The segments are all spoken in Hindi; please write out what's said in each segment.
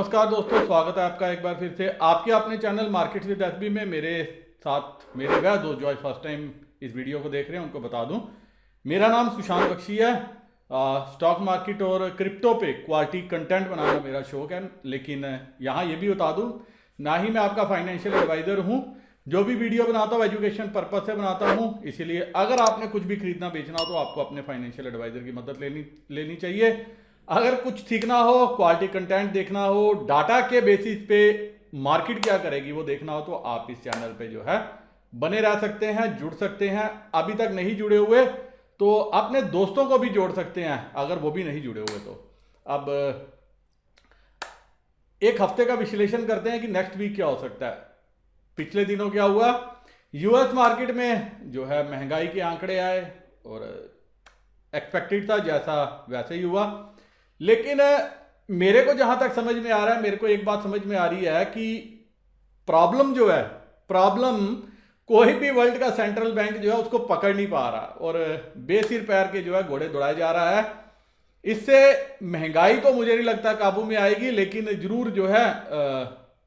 नमस्कार दोस्तों, स्वागत है आपका एक बार फिर से आपके अपने चैनल मार्केट विद एसबी में। मेरे साथ मेरे वह दो जो आज फर्स्ट टाइम इस वीडियो को देख रहे हैं उनको बता दूं, मेरा नाम सुशांत बख्शी है। स्टॉक मार्केट और क्रिप्टो पे क्वालिटी कंटेंट बनाना मेरा शौक है, लेकिन यहाँ ये भी बता दूं, ना ही मैं आपका फाइनेंशियल एडवाइज़र हूँ। जो भी वीडियो बनाता हूँ एजुकेशन पर्पज से बनाता हूँ, इसीलिए अगर आपने कुछ भी खरीदना बेचना हो तो आपको अपने फाइनेंशियल एडवाइज़र की मदद लेनी चाहिए। अगर कुछ सीखना हो, क्वालिटी कंटेंट देखना हो, डाटा के बेसिस पे मार्केट क्या करेगी वो देखना हो, तो आप इस चैनल पे जो है बने रह सकते हैं, जुड़ सकते हैं। अभी तक नहीं जुड़े हुए तो अपने दोस्तों को भी जोड़ सकते हैं, अगर वो भी नहीं जुड़े हुए तो। अब एक हफ्ते का विश्लेषण करते हैं कि नेक्स्ट वीक क्या हो सकता है। पिछले दिनों क्या हुआ, यूएस मार्केट में जो है महंगाई के आंकड़े आए और एक्सपेक्टेड था जैसा वैसे ही हुआ। लेकिन मेरे को जहां तक समझ में आ रहा है, मेरे को एक बात समझ में आ रही है कि प्रॉब्लम जो है, प्रॉब्लम कोई भी वर्ल्ड का सेंट्रल बैंक जो है उसको पकड़ नहीं पा रहा और बेसिर पैर के जो है घोड़े दौड़ाए जा रहा है। इससे महंगाई तो मुझे नहीं लगता काबू में आएगी, लेकिन जरूर जो है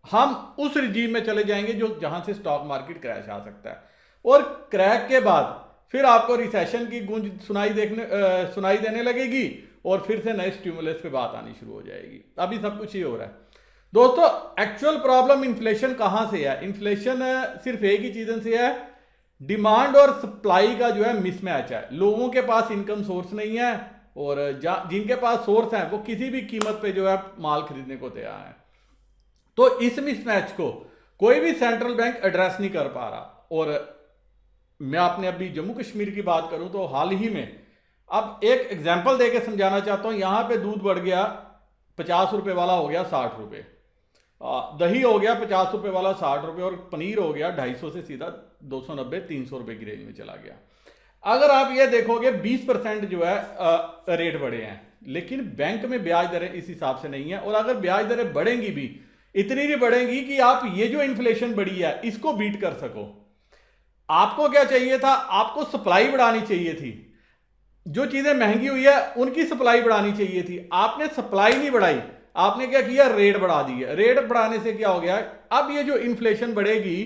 हम उस रिजीम में चले जाएंगे जो जहां से स्टॉक मार्केट क्रैश आ सकता है। और क्रैक के बाद फिर आपको रिसेशन की गूंज सुनाई देने लगेगी और फिर से नए स्टिमुलस पे बात आनी शुरू हो जाएगी। अभी सब कुछ ही हो रहा है दोस्तों। एक्चुअल प्रॉब्लम इन्फ्लेशन कहां से है? इन्फ्लेशन सिर्फ एक ही चीजों से है, डिमांड और सप्लाई का जो है मिसमैच है। लोगों के पास इनकम सोर्स नहीं है और जिनके पास सोर्स है वो किसी भी कीमत पे जो है माल खरीदने को तैयार है। तो इस मिसमैच को कोई भी सेंट्रल बैंक एड्रेस नहीं कर पा रहा। और मैं अपने अभी जम्मू कश्मीर की बात करूं तो हाल ही में, अब एक एग्जाम्पल देके समझाना चाहता हूं। यहां पे दूध बढ़ गया, 50 रुपए वाला हो गया 60 रुपए, दही हो गया 50 रुपए वाला 60 रुपए, और पनीर हो गया 250 से सीधा 290-300 रुपए की रेंज में चला गया। अगर आप ये देखोगे 20% जो है रेट बढ़े हैं, लेकिन बैंक में ब्याज दरें इस हिसाब से नहीं है। और अगर ब्याज दरें बढ़ेंगी भी, इतनी भी बढ़ेंगी कि आप ये जो इन्फ्लेशन बढ़ी है इसको बीट कर सको। आपको क्या चाहिए था? आपको सप्लाई बढ़ानी चाहिए थी। जो चीजें महंगी हुई है उनकी सप्लाई बढ़ानी चाहिए थी। आपने सप्लाई नहीं बढ़ाई, आपने क्या किया? रेट बढ़ा दी है। रेट बढ़ाने से क्या हो गया? अब ये जो इन्फ्लेशन बढ़ेगी,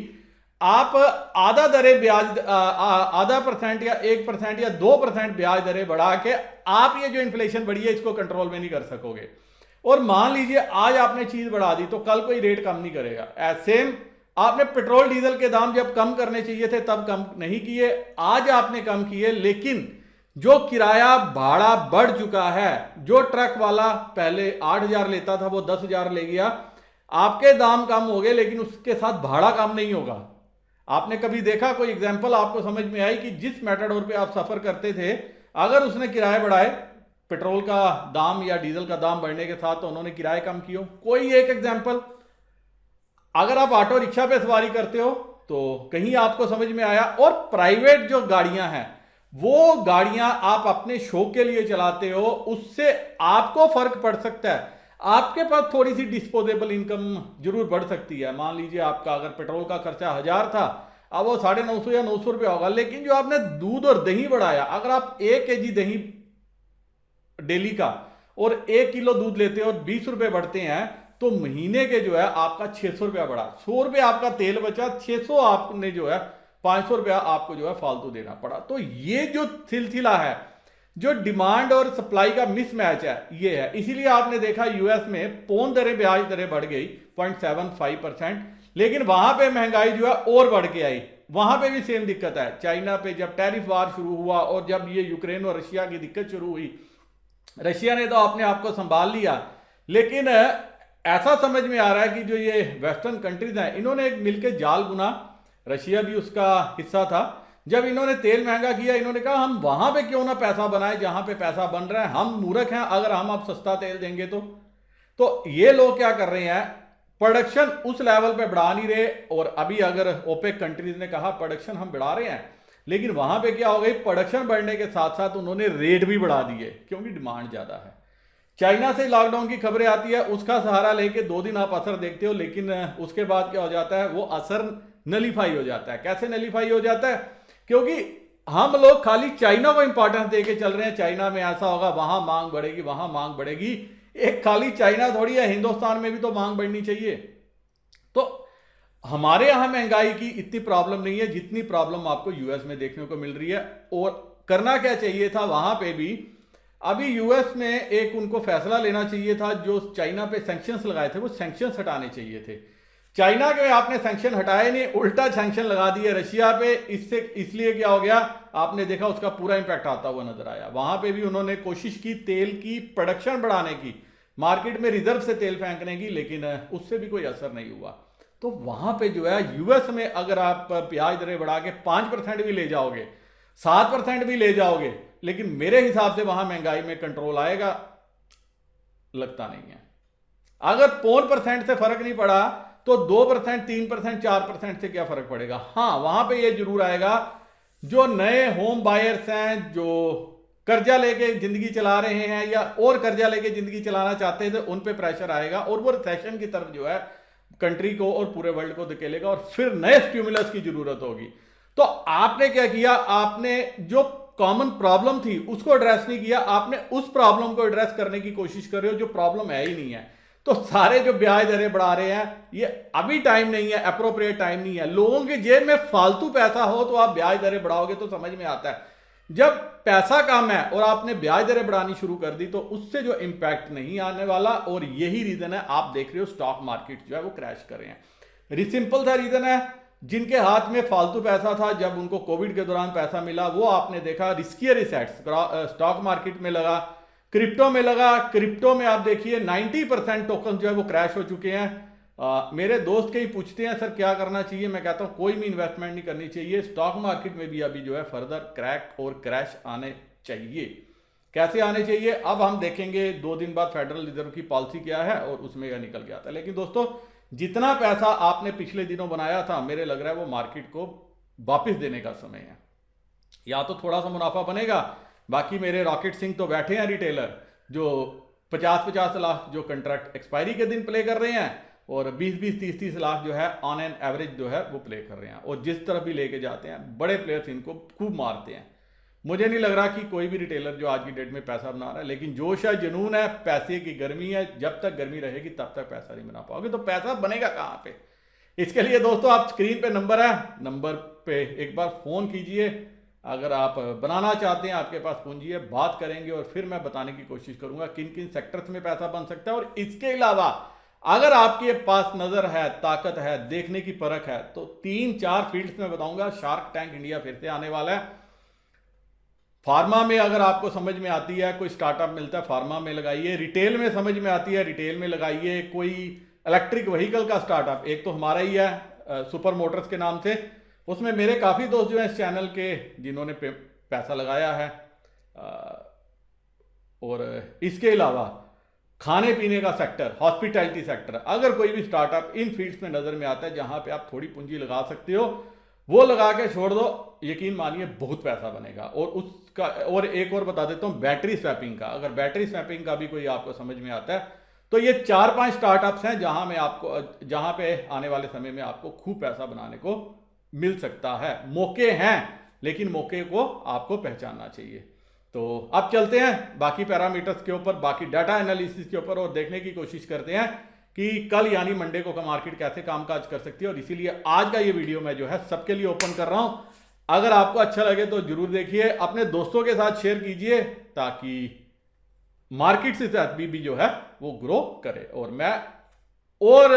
आप आधा दरें ब्याज आधा % या 1% या 2% ब्याज दरें बढ़ा के आप ये जो इन्फ्लेशन बढ़ी है इसको कंट्रोल में नहीं कर सकोगे। और मान लीजिए आज आपने चीज बढ़ा दी तो कल कोई रेट कम नहीं करेगा। सेम आपने पेट्रोल डीजल के दाम जब कम करने चाहिए थे तब कम नहीं किए, आज आपने कम किए, लेकिन जो किराया भाड़ा बढ़ चुका है, जो ट्रक वाला पहले 8,000 लेता था वो 10,000 ले गया। आपके दाम कम हो गए लेकिन उसके साथ भाड़ा कम नहीं होगा। आपने कभी देखा, कोई एग्जांपल आपको समझ में आई कि जिस मेटाडोर पे आप सफर करते थे, अगर उसने किराए बढ़ाए, पेट्रोल का दाम या डीजल का दाम बढ़ने के साथ, तो उन्होंने किराए कम किए? कोई एक एग्जाम्पल। अगर आप ऑटो रिक्शा पे सवारी करते हो तो कहीं आपको समझ में आया? और प्राइवेट जो गाड़ियां हैं, वो गाड़ियां आप अपने शौक के लिए चलाते हो, उससे आपको फर्क पड़ सकता है। आपके पास थोड़ी सी डिस्पोजेबल इनकम जरूर बढ़ सकती है। मान लीजिए आपका अगर पेट्रोल का खर्चा 1000 था, अब वो 950 या 900 रुपया होगा। लेकिन जो आपने दूध और दही बढ़ाया, अगर आप 1 kg दही डेली का और 1 किलो दूध लेते हो और 20 रुपए बढ़ते हैं, तो महीने के जो है आपका 600 रुपया बढ़ा। 100 रुपया आपका तेल बचा, 600 आपने जो है 500 रुपया आपको जो है फालतू देना पड़ा। तो ये जो सिलसिला है, जो डिमांड और सप्लाई का मिसमैच है, ये है। इसीलिए आपने देखा यूएस में पौन दरें, ब्याज दरें बढ़ गई 0.75%, लेकिन वहां पे महंगाई जो है और बढ़ के आई। वहां पे भी सेम दिक्कत है। चाइना पे जब टैरिफ वार शुरू हुआ और जब ये यूक्रेन और रशिया की दिक्कत शुरू हुई, रशिया ने तो अपने आप को संभाल लिया, लेकिन ऐसा समझ में आ रहा है कि जो ये वेस्टर्न कंट्रीज हैं, इन्होंने एक मिलकर जाल बुना, रशिया भी उसका हिस्सा था। जब इन्होंने तेल महंगा किया, इन्होंने कहा हम वहां पे क्यों ना पैसा बनाए जहां पे पैसा बन रहा है। हम मूर्ख हैं अगर हम आप सस्ता तेल देंगे तो ये लोग क्या कर रहे हैं, प्रोडक्शन उस लेवल पे बढ़ा नहीं रहे। और अभी अगर ओपेक कंट्रीज ने कहा प्रोडक्शन हम बढ़ा रहे हैं, लेकिन वहां पे क्या हो गई, प्रोडक्शन बढ़ने के साथ साथ उन्होंने रेट भी बढ़ा दिए क्योंकि डिमांड ज्यादा है। चाइना से लॉकडाउन की खबरें आती है, उसका सहारा लेके 2 दिन आप असर देखते हो, लेकिन उसके बाद क्या हो जाता है, वो असर नलीफाई हो जाता है। कैसे नलीफाई हो जाता है? क्योंकि हम लोग खाली चाइना को इंपॉर्टेंस देके चल रहे हैं। चाइना में ऐसा होगा, वहां मांग बढ़ेगी, वहां मांग बढ़ेगी। एक खाली चाइना थोड़ी है, हिंदुस्तान में भी तो मांग बढ़नी चाहिए। तो हमारे यहाँ महंगाई की इतनी प्रॉब्लम नहीं है जितनी प्रॉब्लम आपको यूएस में देखने को मिल रही है। और करना क्या चाहिए था वहां पे भी, अभी यूएस में एक उनको फैसला लेना चाहिए था, जो चाइना पे सैंक्शंस लगाए थे वो सैंक्शंस हटाने चाहिए थे। चाइना के आपने सैंक्शन हटाए नहीं, उल्टा सैंक्शन लगा दिए रशिया पे। इससे इसलिए क्या हो गया, आपने देखा उसका पूरा इंपैक्ट आता हुआ नजर आया। वहां पे भी उन्होंने कोशिश की तेल की प्रोडक्शन बढ़ाने की, मार्केट में रिजर्व से तेल फेंकने की, लेकिन उससे भी कोई असर नहीं हुआ। तो वहां पे जो है यूएस में अगर आप प्याज दरें बढ़ा के 5% भी ले जाओगे, 7% भी ले जाओगे, लेकिन मेरे हिसाब से वहां महंगाई में कंट्रोल आएगा लगता नहीं है। अगर 0.5% से फर्क नहीं पड़ा तो 2%, 3%, 4% से क्या फर्क पड़ेगा। हाँ, वहां पे ये जरूर आएगा, जो नए होम बायर्स हैं, जो कर्जा लेके जिंदगी चला रहे हैं या और कर्जा लेके जिंदगी चलाना चाहते थे, उन पे प्रेशर आएगा और वो रिसेशन की तरफ जो है कंट्री को और पूरे वर्ल्ड को धकेलेगा और फिर नए स्टिमुलस की जरूरत होगी। तो आपने क्या किया, आपने जो कॉमन प्रॉब्लम थी उसको एड्रेस नहीं किया, आपने उस प्रॉब्लम को एड्रेस करने की कोशिश कर रहे हो जो प्रॉब्लम है ही नहीं है। तो सारे जो ब्याज दरें बढ़ा रहे हैं, ये अभी टाइम नहीं है, अप्रोप्रिएट टाइम नहीं है। लोगों के जेब में फालतू पैसा हो तो आप ब्याज दरें बढ़ाओगे तो समझ में आता है। जब पैसा कम है और आपने ब्याज दरें बढ़ानी शुरू कर दी तो उससे जो इंपैक्ट नहीं आने वाला, और यही रीजन है आप देख रहे हो स्टॉक मार्केट जो है वो क्रैश कर रहे हैं। सिंपल सा रीजन है, जिनके हाथ में फालतू पैसा था, जब उनको कोविड के दौरान पैसा मिला, वो आपने देखा रिस्कियर एसेट्स स्टॉक मार्केट में लगा, क्रिप्टो में लगा। क्रिप्टो में आप देखिए 90% टोकन जो है वो क्रैश हो चुके हैं। मेरे दोस्त कई पूछते हैं सर क्या करना चाहिए, मैं कहता हूं कोई भी इन्वेस्टमेंट नहीं करनी चाहिए। स्टॉक मार्केट में भी अभी जो है फर्दर क्रैक और क्रैश आने चाहिए। कैसे आने चाहिए अब हम देखेंगे, 2 दिन बाद फेडरल रिजर्व की पॉलिसी क्या है और उसमें यह निकल गया था। लेकिन दोस्तों, जितना पैसा आपने पिछले दिनों बनाया था, मेरे लग रहा है वो मार्केट को वापस देने का समय है। या तो थोड़ा सा मुनाफा बनेगा, बाकी मेरे रॉकेट सिंह तो बैठे हैं रिटेलर, जो 50-50 लाख जो कंट्रैक्ट एक्सपायरी के दिन प्ले कर रहे हैं और 20-20, 30-30 लाख जो है ऑन एन एवरेज जो है वो प्ले कर रहे हैं। और जिस तरफ भी लेके जाते हैं बड़े प्लेयर्स इनको खूब मारते हैं। मुझे नहीं लग रहा कि कोई भी रिटेलर जो आज की डेट में पैसा बना रहा है, लेकिन जोश है, जुनून है, पैसे की गर्मी है। जब तक गर्मी रहेगी तब तक पैसा नहीं बना पाओगे, तो पैसा बनेगा कहाँ पे। इसके लिए दोस्तों आप स्क्रीन पे नंबर है, नंबर पे एक बार फोन कीजिए। अगर आप बनाना चाहते हैं, आपके पास पूंजी है, बात करेंगे और फिर मैं बताने की कोशिश करूंगा किन किन सेक्टर्स में पैसा बन सकता है। और इसके अलावा अगर आपके पास नजर है, ताकत है, देखने की परख है, तो 3-4 फील्ड्स में बताऊंगा। शार्क टैंक इंडिया फिर से आने वाला है। फार्मा में अगर आपको समझ में आती है, कोई स्टार्टअप मिलता है फार्मा में लगाइए। रिटेल में समझ में आती है, रिटेल में लगाइए। कोई इलेक्ट्रिक व्हीकल का स्टार्टअप, एक तो हमारा ही है सुपर मोटर्स के नाम से, उसमें मेरे काफ़ी दोस्त जो हैं इस चैनल के, जिन्होंने पैसा लगाया है। और इसके अलावा खाने पीने का सेक्टर, हॉस्पिटैलिटी सेक्टर, अगर कोई भी स्टार्टअप इन फील्ड्स में नज़र में आता है जहां पे आप थोड़ी पूंजी लगा सकते हो, वो लगा के छोड़ दो, यकीन मानिए बहुत पैसा बनेगा। और उसका और एक और बता देता हूँ, बैटरी स्वैपिंग का, अगर बैटरी स्वैपिंग का भी कोई आपको समझ में आता है, तो ये 4-5 स्टार्टअप्स हैं जहां पे आने वाले समय में आपको खूब पैसा बनाने को मिल सकता है। मौके हैं, लेकिन मौके को आपको पहचानना चाहिए। तो अब चलते हैं बाकी पैरामीटर्स के ऊपर, बाकी डाटा एनालिसिस के ऊपर, और देखने की कोशिश करते हैं कि कल यानी मंडे को मार्केट कैसे कामकाज कर सकती है। और इसीलिए आज का ये वीडियो मैं जो है सबके लिए ओपन कर रहा हूं। अगर आपको अच्छा लगे तो जरूर देखिए, अपने दोस्तों के साथ शेयर कीजिए, ताकि मार्केट से साथ भी जो है वो ग्रो करे। और मैं और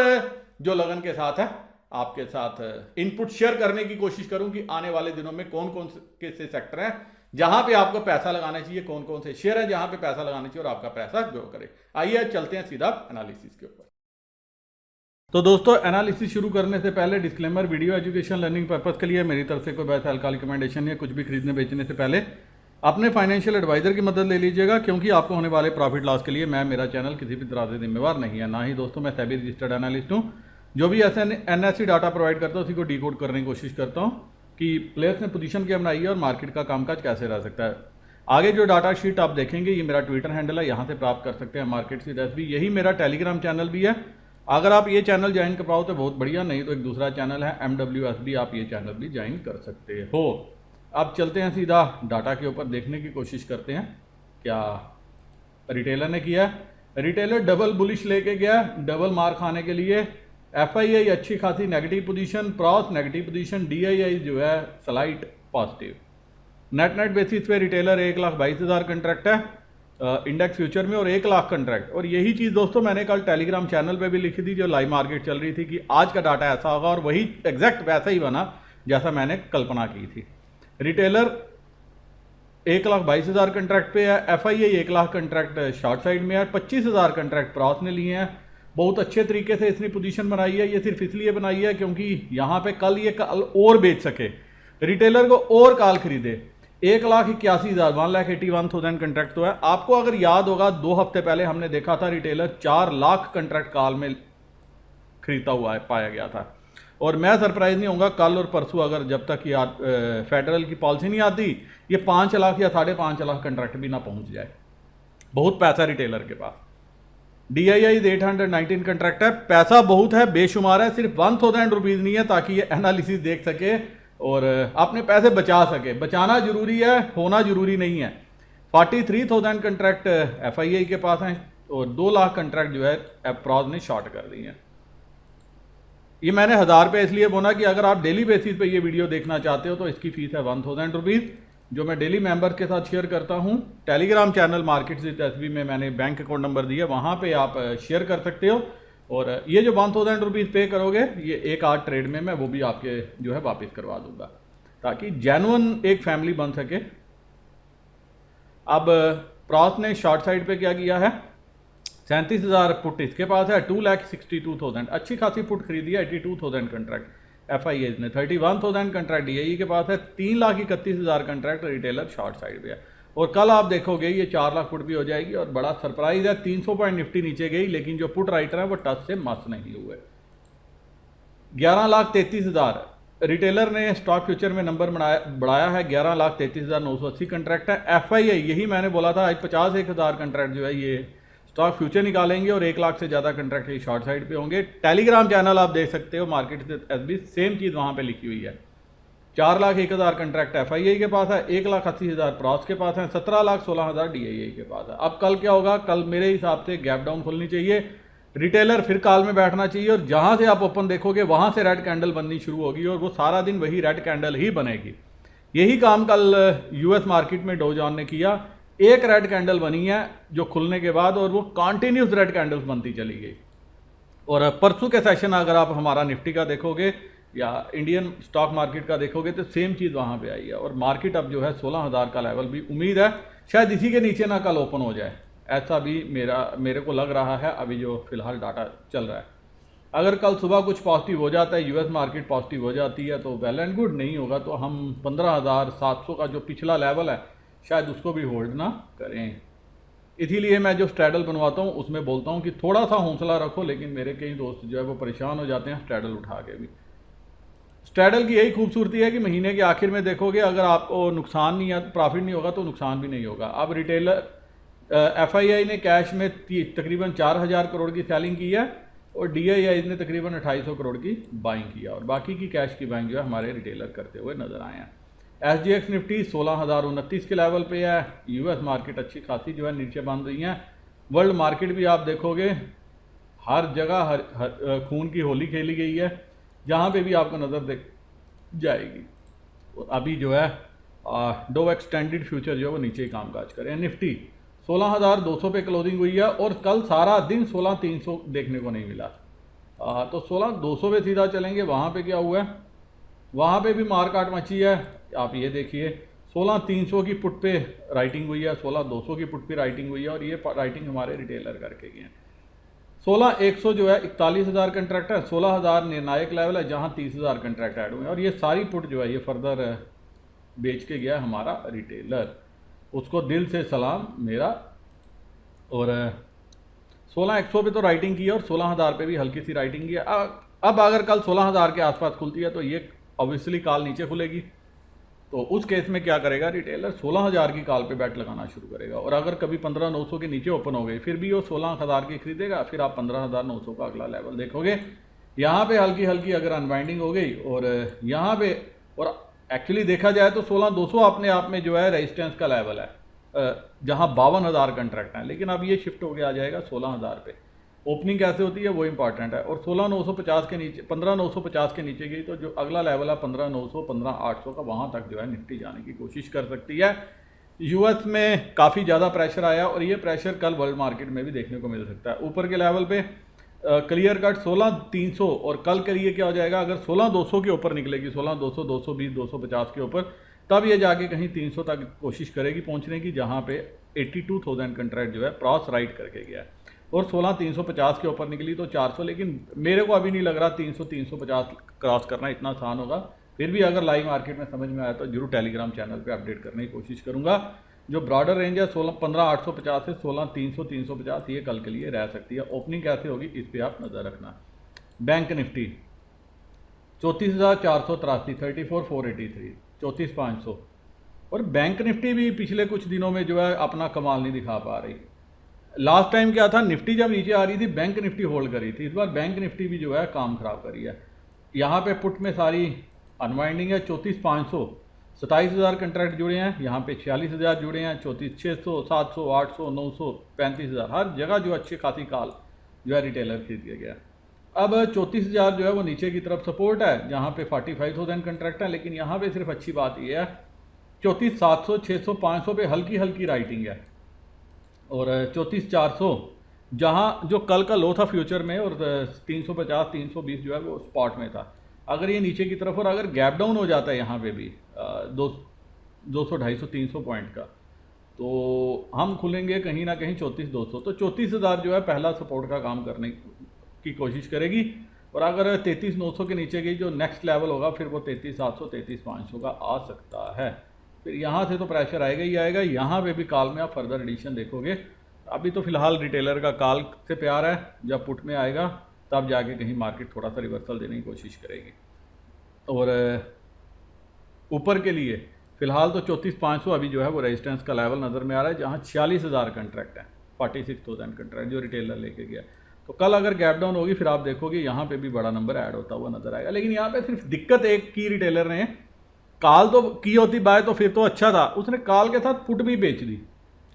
जो लगन के साथ है आपके साथ इनपुट शेयर करने की कोशिश करूं कि आने वाले दिनों में कौन कौन से सेक्टर हैं जहां पे आपको पैसा लगाना चाहिए, कौन कौन से शेयर हैं जहां पे पैसा लगाना चाहिए और आपका पैसा ग्रो करे। आइए चलते हैं सीधा एनालिसिस के ऊपर। तो दोस्तों, एनालिसिस शुरू करने से पहले disclaimer, video education learning purpose के लिए मेरी तरफ से कोई वैसा हल्का रिकमेंडेशन है। कुछ भी खरीदने बेचने से पहले अपने फाइनेंशियल एडवाइजर की मदद ले लीजिएगा, क्योंकि आपको होने वाले प्रॉफिट लॉस के लिए मेरा चैनल किसी भी तरह से जिम्मेवार नहीं है। ना ही दोस्तों मैं सेबी रजिस्टर्ड एनालिस्ट हूँ। जो भी ऐसे एनएससी डाटा प्रोवाइड करता हूँ उसी को डिकोड करने की कोशिश करता हूँ कि प्लेयर्स ने पोजीशन क्या बनाई है और मार्केट का कामकाज कैसे रह सकता है। आगे जो डाटा शीट आप देखेंगे, ये मेरा ट्विटर हैंडल है, यहाँ से प्राप्त कर सकते हैं मार्केट से भी। यही मेरा टेलीग्राम चैनल भी है। अगर आप ये चैनल ज्वाइन कर पाओ तो बहुत बढ़िया, नहीं तो एक दूसरा चैनल है MWSB, आप ये चैनल भी ज्वाइन कर सकते हो। अब चलते हैं सीधा डाटा के ऊपर, देखने की कोशिश करते हैं क्या रिटेलर ने किया। रिटेलर डबल बुलिश लेके गया, डबल मार खाने के लिए। FII अच्छी खासी negative position, pros negative position, DII जो है स्लाइट पॉजिटिव। नेट बेसिस पे रिटेलर 1,22,000 कंट्रैक्ट है इंडेक्स फ्यूचर में और 1 लाख कंट्रैक्ट। और यही चीज़ दोस्तों मैंने कल टेलीग्राम चैनल पे भी लिखी थी जो लाइव मार्केट चल रही थी कि आज का डाटा ऐसा होगा, और वही एग्जैक्ट वैसा ही बना जैसा मैंने कल्पना की थी। रिटेलर 1,22,000 कंट्रैक्ट पे है, FII 1 lakh contract short side में है, 25,000 कंट्रैक्ट प्रॉस ने लिए हैं। बहुत अच्छे तरीके से इसने पोजीशन बनाई है। ये सिर्फ इसलिए बनाई है क्योंकि यहाँ पे कल ये कल और बेच सके, रिटेलर को और कॉल खरीदे। 1,81,000 1,81,000 कंट्रैक्ट तो है। आपको अगर याद होगा 2 हफ्ते पहले हमने देखा था रिटेलर 4 लाख कंट्रैक्ट कॉल में खरीदता हुआ पाया गया था। और मैं सरप्राइज नहीं होऊंगा कल और परसों अगर जब तक ये फेडरल की पॉलिसी नहीं आती ये 5 लाख या 5.5 लाख कंट्रैक्ट भी ना पहुंच जाए। बहुत पैसा रिटेलर के पास। DII 819 कंट्रैक्ट है, पैसा बहुत है, बेशुमार है, सिर्फ 1,000 रुपीज़ नहीं है ताकि ये एनालिसिस देख सके और अपने पैसे बचा सके। बचाना जरूरी है, होना जरूरी नहीं है। 43,000 कंट्रैक्ट FII के पास हैं और 2 लाख कंट्रैक्ट जो है प्रॉस ने शॉर्ट कर दी हैं। ये मैंने 1000 रुपये इसलिए बोला कि अगर आप डेली बेसिस पे ये वीडियो देखना चाहते हो तो इसकी फ़ीस है 1,000 रुपीज़ जो मैं डेली मेंबर के साथ शेयर करता हूँ। Telegram channel markets with SB में मैंने बैंक अकाउंट नंबर दिया, वहाँ पे आप शेयर कर सकते हो। और ये जो 1,000 रुपीज़ पे करोगे ये एक आध ट्रेड में मैं वो भी आपके जो है वापस करवा दूंगा ताकि जेन्युइन एक फैमिली बन सके। अब प्रॉस ने शॉर्ट साइड पे क्या किया है, 37,000 पुट इसके पास है, 2,62,000 अच्छी खासी पुट खरीदी है, 82,000 कंट्रैक्ट। FII ने 31,000 कंट्रैक्ट DII के पास है, 3,31,000 कंट्रैक्ट रिटेलर शॉर्ट साइड पे है। और कल आप देखोगे ये 4 लाख पुट भी हो जाएगी। और बड़ा सरप्राइज है 300 पॉइंट निफ्टी नीचे गई लेकिन जो पुट राइटर है वो टच से मस नहीं हुए। 11,33,000 रिटेलर ने स्टॉक फ्यूचर में नंबर बढ़ाया है, 11,33,980 कंट्रैक्ट है। FII यही मैंने बोला था आज 51,000 कंट्रैक्ट जो है ये स्टॉक फ्यूचर निकालेंगे और 1 लाख से ज़्यादा कंट्रैक्ट ये शॉर्ट साइड पे होंगे। टेलीग्राम चैनल आप देख सकते हो मार्केट से SB सेम चीज़ वहाँ पे लिखी हुई है। 4,01,000 कंट्रैक्ट FII के पास है, 1,80,000 प्रॉस के पास है, 17,16,000 DII के पास है। अब कल क्या होगा, कल मेरे हिसाब से गैप डाउन खुलनी चाहिए, रिटेलर फिर कॉल में बैठना चाहिए और जहाँ से आप ओपन देखोगे वहाँ से रेड कैंडल बननी शुरू होगी और वो सारा दिन वही रेड कैंडल ही बनेगी। यही काम कल US मार्केट में डो जॉन ने किया, एक रेड कैंडल बनी है जो खुलने के बाद और वो कॉन्टिन्यूस रेड कैंडल्स बनती चली गई। और परसों के सेशन अगर आप हमारा निफ्टी का देखोगे या इंडियन स्टॉक मार्केट का देखोगे तो सेम चीज़ वहाँ पे आई है। और मार्केट अब जो है 16,000 का लेवल भी उम्मीद है शायद इसी के नीचे ना कल ओपन हो जाए, ऐसा भी मेरे को लग रहा है अभी जो फिलहाल डाटा चल रहा है। अगर कल सुबह कुछ पॉजिटिव हो जाता है, US मार्केट पॉजिटिव हो जाती है तो वेल एंड गुड, नहीं होगा तो हम 15,700 का जो पिछला लेवल है शायद उसको भी होल्ड ना करें। इसीलिए मैं जो स्ट्रैडल बनवाता हूँ उसमें बोलता हूँ कि थोड़ा सा हौसला रखो, लेकिन मेरे कई दोस्त जो है वो परेशान हो जाते हैं स्ट्रैडल उठा के भी। स्ट्रैडल की यही खूबसूरती है कि महीने के आखिर में देखोगे अगर आपको नुकसान नहीं है, प्रॉफिट नहीं होगा तो नुकसान भी नहीं होगा। अब रिटेलर FII ने कैश में तकरीबन 4,000 करोड़ की सेलिंग की है और DII ने तकरीबन 2,800 करोड़ की बाइंग किया और बाकी की कैश की बाइंग जो है हमारे रिटेलर करते हुए नजर आए हैं। SGX निफ्टी 16,029 के लेवल पे है। US मार्केट अच्छी खासी जो है नीचे बन रही हैं। वर्ल्ड मार्केट भी आप देखोगे हर जगह हर खून की होली खेली गई है, जहाँ पे भी आपको नज़र देख जाएगी। और अभी जो है डो एक्सटेंडेड फ्यूचर जो है वो नीचे ही कामकाज करें। निफ्टी 16,200 पे क्लोजिंग हुई है और कल सारा दिन 16,300 देखने को नहीं मिला। तो 16,200 पे सीधा चलेंगे। वहाँ पे क्या हुआ है, वहाँ पे भी मारकाट मची है। आप ये देखिए 16,300 की पुट पे राइटिंग हुई है, 16,200 की पुट पे राइटिंग हुई है और ये राइटिंग हमारे रिटेलर करके गए हैं। 16,100 जो है 41,000 कंट्रैक्ट है, 16,000 निर्णायक लेवल है जहाँ 30,000 कंट्रैक्ट ऐड हुए हैं और ये सारी पुट जो है ये फर्दर बेच के गया हमारा रिटेलर, उसको दिल से सलाम मेरा। और 16,100 पे तो राइटिंग की है और 16,000 पे भी हल्की सी राइटिंग की है। अब अगर कल 16,000 के आसपास खुलती है तो ये ऑब्वियसली कॉल नीचे खुलेगी, तो उस केस में क्या करेगा रिटेलर 16,000 की कॉल पे बैट लगाना शुरू करेगा। और अगर कभी 15,900 के नीचे ओपन हो गई फिर भी वो 16,000 की खरीदेगा, फिर आप 15,900 का अगला लेवल देखोगे। यहाँ पे हल्की हल्की अगर अनवाइंडिंग हो गई और यहाँ पे, और एक्चुअली देखा जाए तो 16,200 अपने आप में जो है रेजिस्टेंस का लेवल है। जहां 52,000 कंट्रैक्ट हैं, लेकिन अब ये शिफ्ट होकर आ जाएगा 16,000 पे। ओपनिंग कैसे होती है वो इंपॉर्टेंट है। और 16,950 के नीचे 15,950 के नीचे गई तो जो अगला लेवल है 15,900 15,800 का, वहाँ तक जो है निफ्टी जाने की कोशिश कर सकती है। यूएस में काफ़ी ज़्यादा प्रेशर आया और ये प्रेशर कल वर्ल्ड मार्केट में भी देखने को मिल सकता है। ऊपर के लेवल पे क्लियर कट 16,300 और कल के लिए क्या हो जाएगा, अगर 16,200 के ऊपर निकलेगी, 16,200 220 250 के ऊपर, तब ये जाके कहीं 300 तक कोशिश करेगी पहुंचने की, जहां पे 82,000 कंट्रैक्ट जो है क्रॉस राइट करके गया है। और 16,350 के ऊपर निकली तो 400, लेकिन मेरे को अभी नहीं लग रहा 300-350 क्रॉस करना इतना आसान होगा। फिर भी अगर लाइव मार्केट में समझ में आया तो जरूर टेलीग्राम चैनल पे अपडेट करने की कोशिश करूंगा। जो ब्रॉडर रेंज है 15,850 से 16,300-350 ये कल के लिए रह सकती है। ओपनिंग कैसे होगी इस पर आप नज़र रखना। Bank Nifty 34,483 34,483 34,500। और बैंक निफ्टी भी पिछले कुछ दिनों में जो है अपना कमाल नहीं दिखा पा रही। लास्ट टाइम क्या था, निफ्टी जब नीचे आ रही थी बैंक निफ्टी होल्ड करी थी, इस बार बैंक निफ्टी भी जो है काम खराब करी है। यहाँ पे पुट में सारी अनवाइंडिंग है। 34,500 27,000 कंट्रैक्ट जुड़े हैं, यहाँ पे 46,000 जुड़े हैं, 34,600 700 800 900 35,000, हर जगह जो अच्छी खासी काल जो है रिटेलर खरीद दिया गया। अब 34,000 जो है वो नीचे की तरफ सपोर्ट है, जहाँ पे 45,000 कंट्रैक्ट है, लेकिन यहाँ पे सिर्फ अच्छी बात यह है 34,700 600 500 पे हल्की हल्की राइटिंग है। और 34,400 जहाँ जो कल का लो था फ्यूचर में, और 350 320 जो है वो स्पॉट में था। अगर ये नीचे की तरफ और अगर गैप डाउन हो जाता है यहाँ पे भी 200 250 300 पॉइंट का, तो हम खुलेंगे कहीं ना कहीं 34,200। तो 34,000 जो है पहला सपोर्ट का काम करने की कोशिश करेगी। और अगर 33,900 के नीचे गई जो नेक्स्ट लेवल होगा फिर वो 33,700 33,500 का आ सकता है। फिर यहाँ से तो प्रेशर आएगा ही आएगा। यहाँ पे भी कॉल में आप फर्दर एडिशन देखोगे। अभी तो फिलहाल रिटेलर का कॉल से प्यार है, जब पुट में आएगा तब जाके कहीं मार्केट थोड़ा सा रिवर्सल देने की कोशिश करेगी। और ऊपर के लिए फिलहाल तो 34,500 अभी जो है वो रेजिस्टेंस का लेवल नज़र में आ रहा है, जहाँ 46,000 कंट्रैक्ट है, 46,000 कंट्रैक्ट जो रिटेलर लेके गया। तो कल अगर गैप डाउन होगी फिर आप देखोगे यहाँ पे भी बड़ा नंबर ऐड होता हुआ नजर आएगा। लेकिन यहाँ पे सिर्फ दिक्कत एक की, रिटेलर ने कॉल तो की होती बाय तो फिर तो अच्छा था, उसने कॉल के साथ पुट भी बेच दी।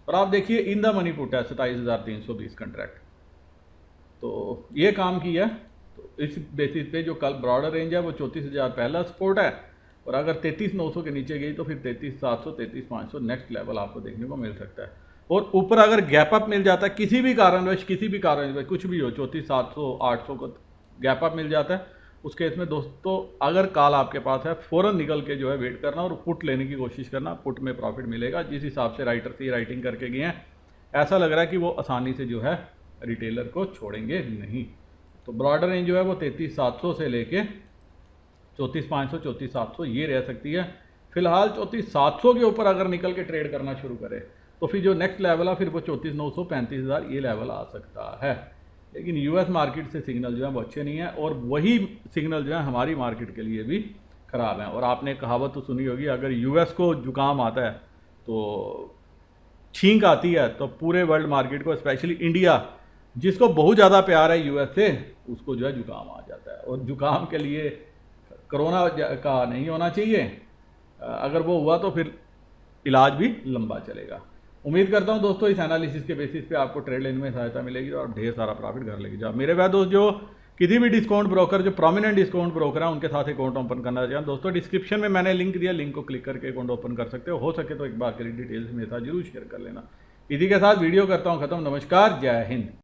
और आप देखिए इन द मनी पुट है 27,320 कंट्रैक्ट, तो ये काम किया। तो इस बेसिस पे जो कल ब्रॉडर रेंज है वो 34,000 पहला सपोर्ट है, और अगर 33,900 के नीचे गई तो फिर 33,700 33,500 नेक्स्ट लेवल आपको देखने को मिल सकता है। और ऊपर अगर गैप अप मिल जाता है किसी भी कारणवश कुछ भी हो, 34,700 800 को गैप अप मिल जाता है, उस केस में दोस्तों अगर कॉल आपके पास है फ़ौरन निकल के जो है वेट करना और पुट लेने की कोशिश करना। पुट में प्रॉफिट मिलेगा। जिस हिसाब से राइटर से राइटिंग करके गए हैं ऐसा लग रहा है कि वो आसानी से जो है रिटेलर को छोड़ेंगे नहीं। तो ब्रॉडर रेंज जो है वो 33,700 से लेके 34,500 34,700 ये रह सकती है। फिलहाल 34,700 के ऊपर अगर निकल के ट्रेड करना शुरू करे तो फिर जो नेक्स्ट लेवल है फिर वो 34,900 35,000 ये लेवल आ सकता है। लेकिन यूएस मार्केट से सिग्नल जो है वो अच्छे नहीं है, और वही सिग्नल जो है हमारी मार्केट के लिए भी ख़राब है। और आपने कहावत तो सुनी होगी, अगर यूएस को जुकाम आता है तो छींक आती है, तो पूरे वर्ल्ड मार्केट को स्पेशली इंडिया जिसको बहुत ज़्यादा प्यार है यूएस से, उसको जो है जुकाम आ जाता है। और जुकाम के लिए कोरोना का नहीं होना चाहिए, अगर वो हुआ तो फिर इलाज भी लंबा चलेगा। उम्मीद करता हूं दोस्तों इस एनालिसिस के बेसिस पे आपको ट्रेड लेने में सहायता मिलेगी और ढेर सारा प्रॉफिट घर लेके जाओ। मेरे बाद दोस्त जो किसी भी डिस्काउंट ब्रोकर जो प्रोमिनेंट डिस्काउंट ब्रोकर है उनके साथ अकाउंट ओपन करना चाहें दोस्तों, डिस्क्रिप्शन में मैंने लिंक दिया, लिंक को क्लिक करके अकाउंट ओपन कर सकते हो सके तो एक बार के लिए डिटेल्स मेरे साथ जरूर शेयर कर लेना। इसी के साथ वीडियो करता हूँ खत्म। नमस्कार, जय हिंद।